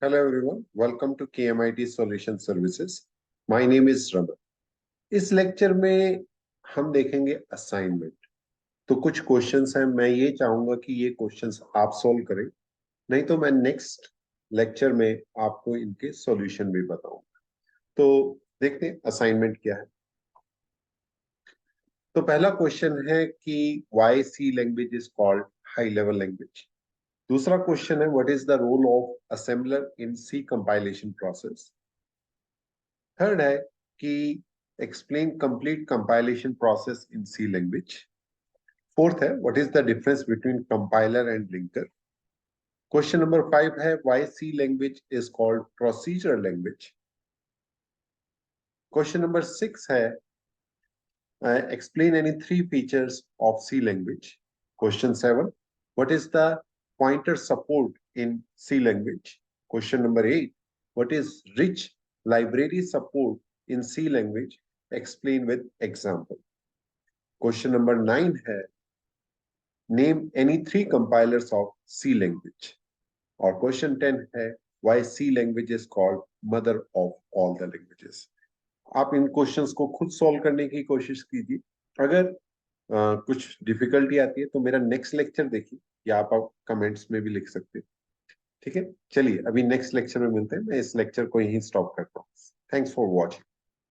Hello everyone, welcome to KMIT Solution Services. My name is Raman. इस lecture में हम देखेंगे असाइनमेंट। तो कुछ क्वेश्चंस हैं, मैं ये चाहूंगा कि ये क्वेश्चंस आप सॉल्व करें, नहीं तो मैं नेक्स्ट लेक्चर में आपको इनके सॉल्यूशन भी बताऊंगा। तो देखते हैं असाइनमेंट क्या है। तो पहला क्वेश्चन है कि why C language is called high level language. दूसरा क्वेश्चन है what is the role of assembler in C compilation process. Third है कि explain complete compilation process in C language. Fourth है what is the difference between compiler and linker. Question number 5 है why C language is called procedural language. Question number 6 है explain any three features of C language. Question 7 what is the pointer support in C language. Question number 8 what is rich library support in C language. Explain with example. Question number 9 है name any three compilers of C language. और question 10 है why C language is called mother of all the languages. आप इन questions को खुद solve करने की कोशिश कीजिए। अगर कुछ डिफिकल्टी आती है तो मेरा नेक्स्ट लेक्चर देखिए, या आप कमेंट्स में भी लिख सकते हैं। ठीक है, चलिए अभी नेक्स्ट लेक्चर में मिलते हैं। मैं इस लेक्चर को यहीं स्टॉप करता हूँ। Thanks for watching.